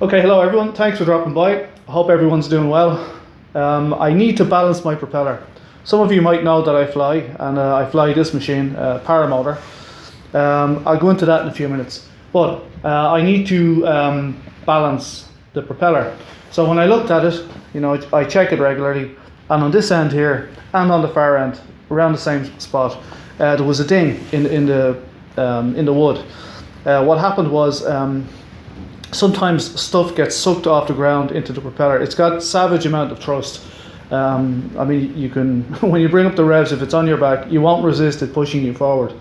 Okay, hello everyone, thanks for dropping by. I hope everyone's doing well. I need to balance my propeller. Some of you might know that I fly, and I fly this machine, Paramotor. I'll go into that in a few minutes. But I need to balance the propeller. So when I looked at it, I check it regularly, and on this end here, and on the far end, around the same spot, there was a ding in the wood. What happened was, sometimes stuff gets sucked off the ground into the propeller. It's got savage amount of thrust. I mean, you can, when you bring up the revs, if it's on your back, you won't resist it pushing you forward.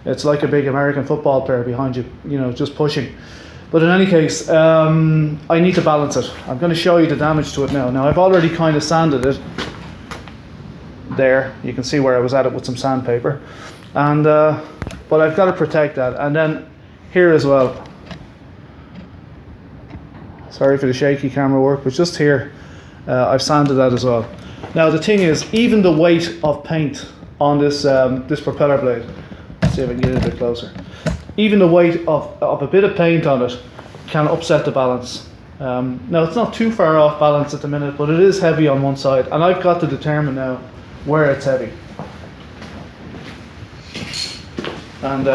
It's like a big American football player behind you, just pushing. But in any case, I need to balance it. I'm going to show you the damage to it now. Now, I've already kind of sanded it. There, you can see where I was at it with some sandpaper. And, but I've got to protect that. And then here as well. Sorry for the shaky camera work, but just here, I've sanded that as well. Now the thing is, even the weight of paint on this this propeller blade, let's see if I can get it a bit closer. Even the weight of a bit of paint on it can upset the balance. Now it's not too far off balance at the minute, but it is heavy on one side, and I've got to determine now where it's heavy. And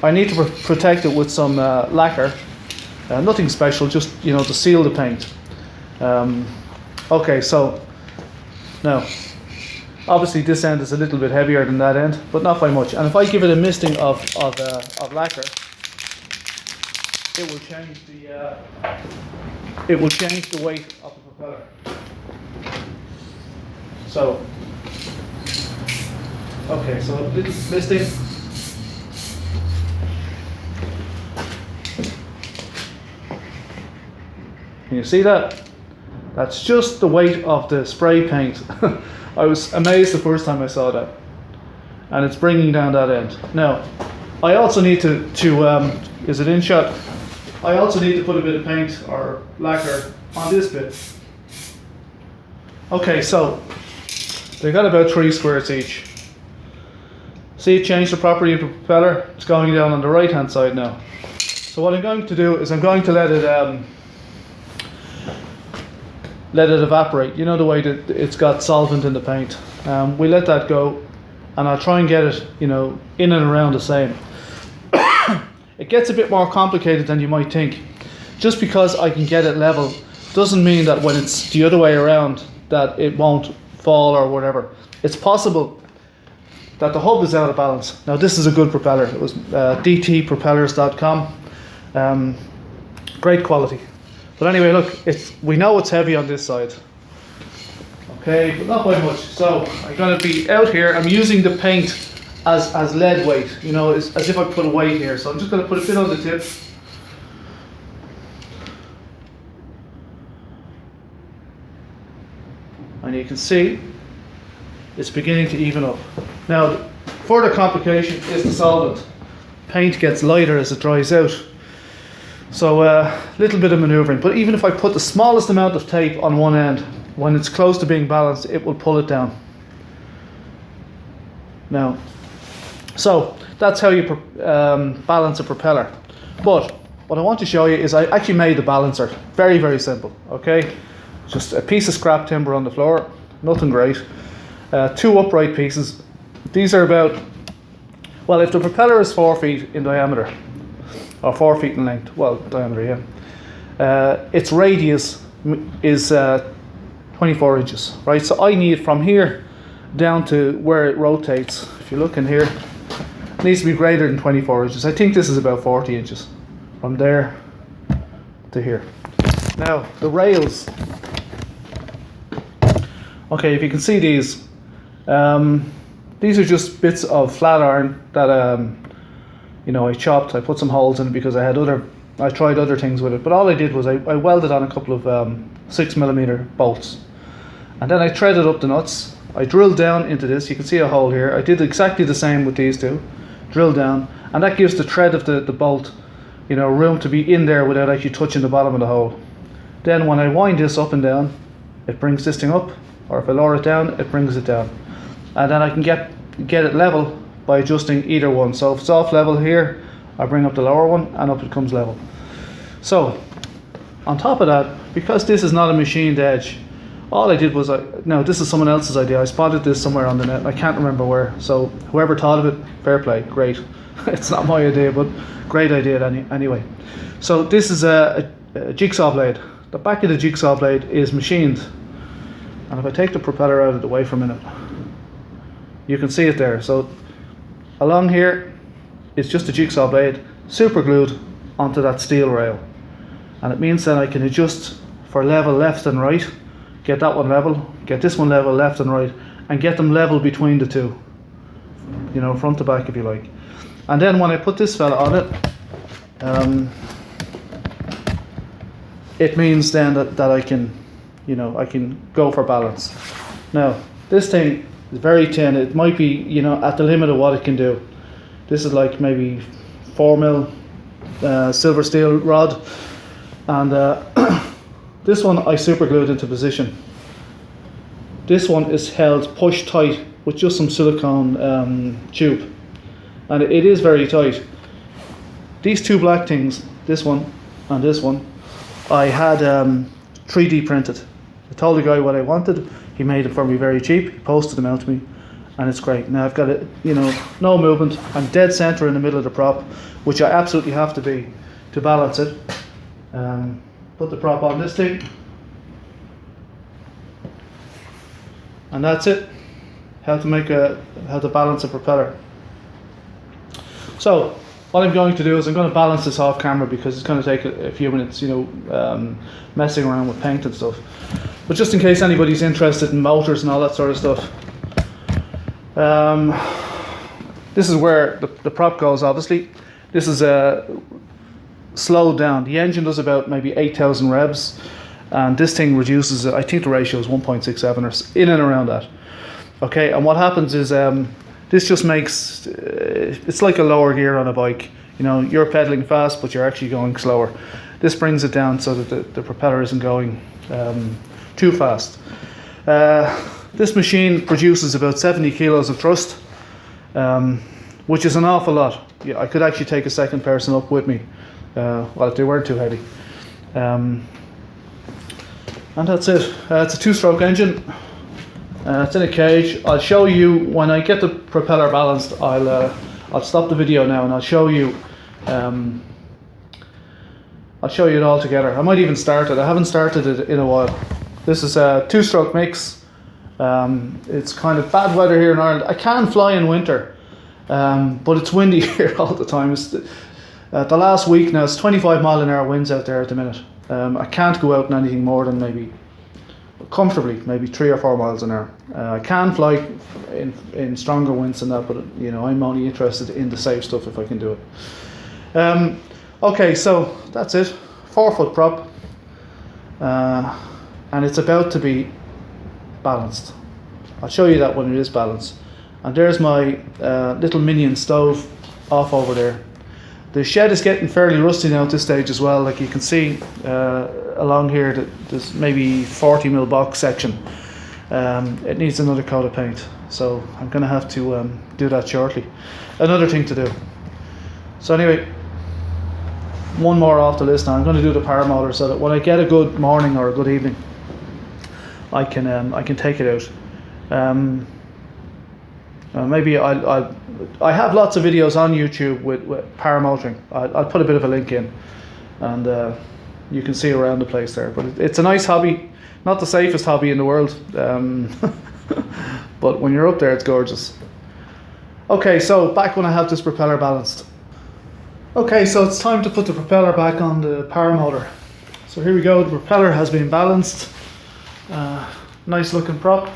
I need to protect it with some lacquer. Nothing special, just to seal the paint. Okay, so now obviously this end is a little bit heavier than that end, but not by much. And if I give it a misting of lacquer, it will change the weight of the propeller. So okay, so a little misting. Can you see that? That's just the weight of the spray paint. I was amazed the first time I saw that. And it's bringing down that end. Now, I also need to is it in shot? I also need to put a bit of paint or lacquer on this bit. Okay, so they got about 3 squares each. See, it changed the property of the propeller. It's going down on the right hand side now. So what I'm going to do is I'm going to let it evaporate. You know the way that it's got solvent in the paint. We let that go, and I'll try and get it, in and around the same. It gets a bit more complicated than you might think. Just because I can get it level doesn't mean that when it's the other way around that it won't fall or whatever. It's possible that the hub is out of balance. Now this is a good propeller. It was dtpropellers.com. Great quality. But anyway, look, we know it's heavy on this side. Okay, but not by much. So I'm going to be out here. I'm using the paint as lead weight, as if I put a weight here. So I'm just going to put a bit on the tip. And you can see it's beginning to even up. Now, further complication is the solvent. Paint gets lighter as it dries out. So little bit of maneuvering, but even if I put the smallest amount of tape on one end, when it's close to being balanced, it will pull it down. Now, so that's how you balance a propeller. But what I want to show you is I actually made the balancer. Very, very simple, okay? Just a piece of scrap timber on the floor, nothing great. 2 upright pieces. These are about, well, if the propeller is 4 feet in diameter, or 4 feet in length, well, diameter, yeah. Its radius is 24 inches, right? So I need from here down to where it rotates. If you look in here, it needs to be greater than 24 inches. I think this is about 40 inches from there to here. Now, the rails. Okay, if you can see these are just bits of flat iron that I chopped. I put some holes in it because I tried other things with it, but all I did was I welded on a couple of 6mm bolts, and then I threaded up the nuts. I drilled down into this. You can see a hole here. I did exactly the same with these two. Drill down, and that gives the thread of the bolt, room to be in there without actually touching the bottom of the hole. Then when I wind this up and down, it brings this thing up, or if I lower it down, it brings it down, and then I can get it level by adjusting either one. So if it's off level here, I bring up the lower one and up it comes level. So On top of that, because this is not a machined edge, all I did was, no, this is someone else's idea. I spotted this somewhere on the net, and I can't remember where. So whoever thought of it, fair play, great. It's not my idea, but great idea anyway. So this is a jigsaw blade. The back of the jigsaw blade is machined. And if I take the propeller out of the way for a minute, you can see it there. So along here, it's just a jigsaw blade super glued onto that steel rail. And it means that I can adjust for level left and right, get that one level, get this one level left and right, and get them level between the two. You know, front to back if you like. And then when I put this fella on it, it means then that I can, you know, I can go for balance. Now, this thing is very thin. It might be, you know, at the limit of what it can do. This is like maybe 4mm silver steel rod, and this one I super glued into position. This one is held pushed tight with just some silicone tube, and it is very tight. These two black things, this one and this one, I had 3D printed. I told the guy what I wanted. He made it for me very cheap. He posted them out to me, and it's great. Now I've got it, you know, no movement. I'm dead center in the middle of the prop, which I absolutely have to be to balance it. Put the prop on this thing, and that's it. How to balance a propeller. So what I'm going to do is I'm going to balance this off camera because it's going to take a few minutes, you know, messing around with paint and stuff. But just in case anybody's interested in motors and all that sort of stuff, this is where the prop goes. Obviously, this is slowed down. The engine does about maybe 8,000 revs, and this thing reduces it. I think the ratio is 1.67 or in and around that. Okay, and what happens is this just makes it's like a lower gear on a bike. You know, you're pedaling fast, but you're actually going slower. This brings it down so that the propeller isn't going too fast. This machine produces about 70 kilos of thrust, which is an awful lot. Yeah, I could actually take a second person up with me, well, if they weren't too heavy. And that's it. It's a two-stroke engine. It's in a cage. I'll show you when I get the propeller balanced. I'll stop the video now and I'll show you. I'll show you it all together. I might even start it. I haven't started it in a while. This is a two-stroke mix. It's kind of bad weather here in Ireland. I can fly in winter, but it's windy here all the time. It's the last week now. It's 25-mile-an-hour winds out there at the minute. I can't go out in anything more than maybe comfortably, maybe 3 or 4 miles an hour. I can fly in stronger winds than that, but you know, I'm only interested in the safe stuff if I can do it. Okay, so that's it. 4-foot prop, and it's about to be balanced. I'll show you that when it is balanced. And there's my little minion stove off over there. The shed is getting fairly rusty now at this stage as well. Like you can see along here that there's maybe 40mm box section. It needs another coat of paint, so I'm going to have to do that shortly. Another thing to do. So anyway, one more off the list now. I'm going to do the paramotor so that when I get a good morning or a good evening, I can take it out. Maybe I have lots of videos on YouTube with paramotoring. I'll put a bit of a link in, and you can see around the place there. But it's a nice hobby, not the safest hobby in the world, but when you're up there, it's gorgeous. Okay, so back when I have this propeller balanced. Okay, so it's time to put the propeller back on the paramotor. So here we go. The propeller has been balanced. Nice looking prop.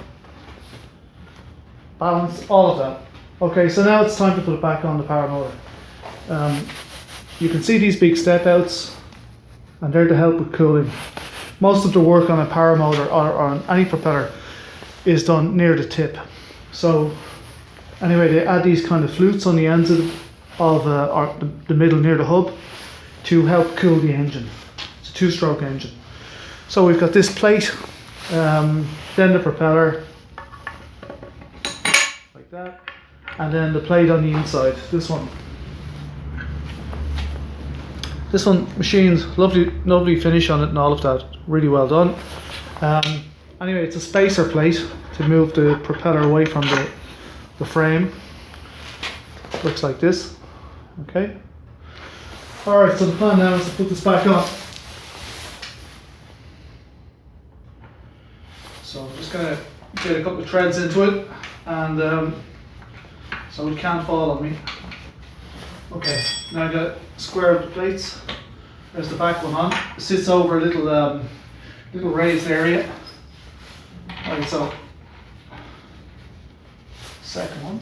Balance, all of that. Okay, so now it's time to put it back on the paramotor. You can see these big step outs, and they're to help with cooling. Most of the work on a paramotor or on any propeller is done near the tip. So anyway, they add these kind of flutes on the ends of or the middle near the hub to help cool the engine. It's a two-stroke engine. So we've got this plate, then the propeller, like that, and then the plate on the inside, this one. This one machined, lovely finish on it and all of that, really well done. Anyway, it's a spacer plate to move the propeller away from the frame. Looks like this. Okay. Alright, so the plan now is to put this back on. So I'm just going to get a couple of threads into it, and so it can't fall on me. Okay, now I've got to square up the plates. There's the back one on. It sits over a little raised area. Right, so second one.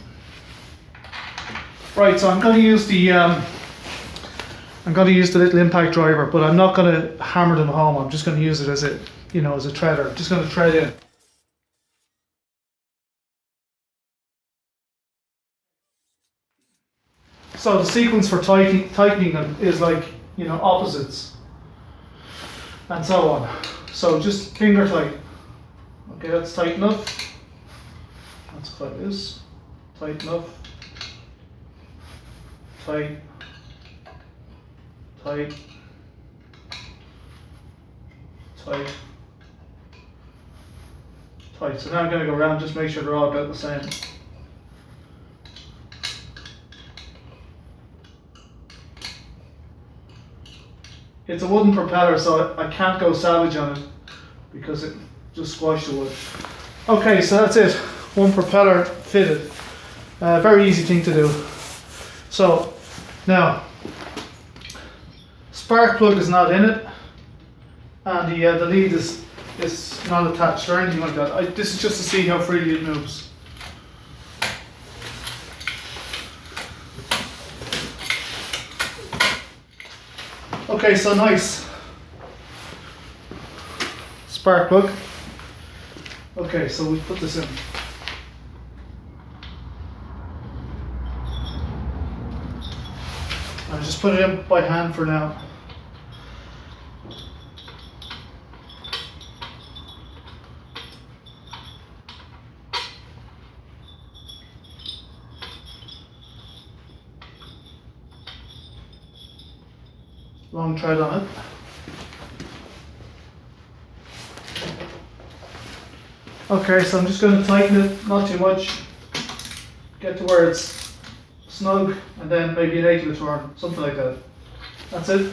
Right, so I'm going to use the little impact driver, but I'm not going to hammer them home. I'm just going to use it as a threader. I'm just going to thread in. So the sequence for tightening them is like, opposites and so on. So just finger tight. Okay, that's tight enough. That's quite loose. Tight enough. Tight. Tight. Tight. Tight. So now I'm going to go around, just make sure they're all about the same. It's a wooden propeller, so I can't go savage on it because it just squashed the wood. Okay, so that's it. One propeller fitted. Very easy thing to do. So now, spark plug is not in it, and the lead is not attached or anything like that. This is just to see how freely it moves. Okay, so nice. Spark plug. Okay, so we put this in. I'll just put it in by hand for now. Long thread on it. Okay, so I'm just going to tighten it, not too much, get to where it's snug, and then maybe an eighth of a turn, something like that. That's it.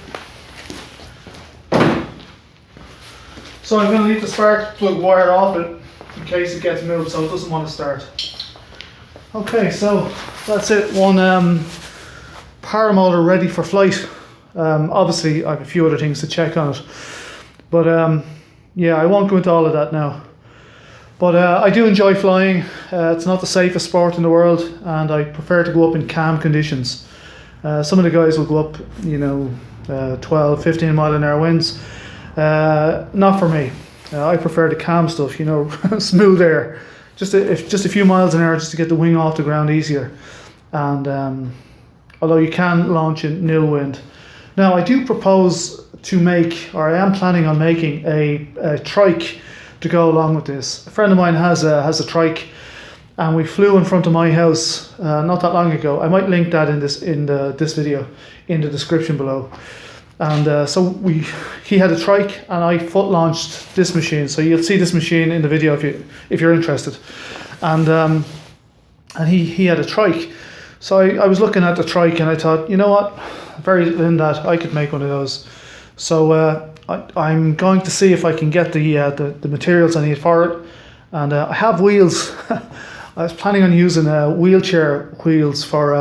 So I'm going to leave the spark plug wire off it in case it gets moved, so it doesn't want to start. Okay, so that's it. One paramotor ready for flight. Obviously I have a few other things to check on it, but yeah, I won't go into all of that now. But I do enjoy flying. It's not the safest sport in the world, and I prefer to go up in calm conditions. Some of the guys will go up 12, 15 mile an hour winds. Not for me. I prefer the calm stuff, smooth air, just a few miles an hour, just to get the wing off the ground easier. And although you can launch in nil wind. Now I do propose to make, or I am planning on making a trike to go along with this. A friend of mine has a trike, and we flew in front of my house not that long ago. I might link that in this video in the description below. And so he had a trike, and I foot launched this machine. So you'll see this machine in the video if you're interested. And he had a trike. So I was looking at the trike, and I thought, you know what, very little in that, I could make one of those. So I'm going to see if I can get the materials I need for it. And I have wheels. I was planning on using wheelchair wheels for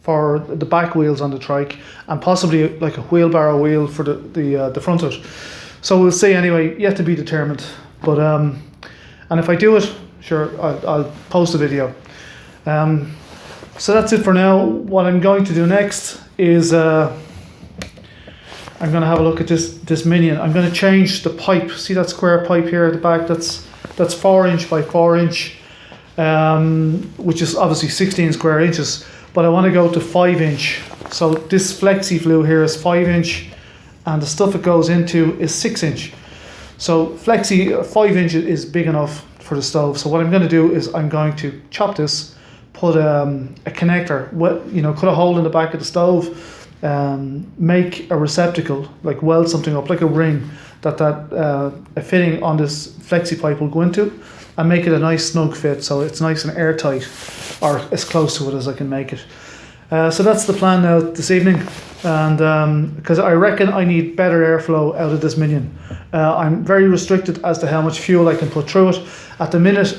the back wheels on the trike, and possibly like a wheelbarrow wheel for the front of it. So we'll see anyway, yet to be determined. But and if I do it, sure, I'll post a video. So that's it for now. What I'm going to do next is I'm going to have a look at this minion. I'm going to change the pipe. See that square pipe here at the back? That's 4 inch by 4 inch, which is obviously 16 square inches. But I want to go to 5 inch. So this flexi flue here is 5 inch, and the stuff it goes into is 6 inch. So flexi 5 inch is big enough for the stove. So what I'm going to do is I'm going to chop this, put a connector, cut a hole in the back of the stove, make a receptacle, like weld something up, like a ring that a fitting on this flexi pipe will go into, and make it a nice snug fit, so it's nice and airtight, or as close to it as I can make it. So that's the plan now this evening, and because I reckon I need better airflow out of this minion. I'm very restricted as to how much fuel I can put through it. At the minute,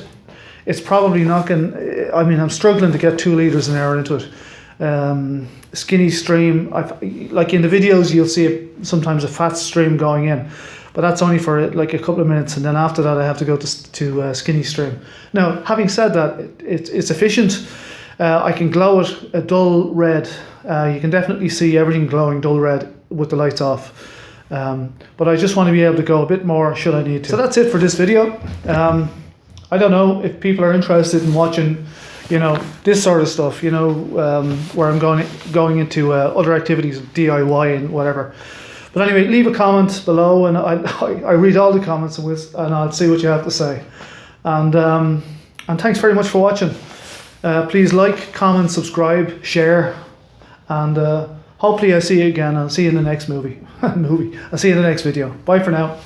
it's probably knocking, I mean, I'm struggling to get 2 litres an hour into it. Skinny stream, like in the videos you'll see sometimes a fat stream going in, but that's only for like a couple of minutes, and then after that I have to go to skinny stream. Now, having said that, it's efficient. I can glow it a dull red. You can definitely see everything glowing dull red with the lights off. But I just want to be able to go a bit more should I need to. So that's it for this video. I don't know if people are interested in watching, you know, this sort of stuff, you know, where I'm going into other activities, DIY and whatever. But anyway, leave a comment below, and I read all the comments and I'll see what you have to say. And thanks very much for watching. Please like, comment, subscribe, share, and hopefully I see you again. I'll see you in the next movie. I'll see you in the next video. Bye for now.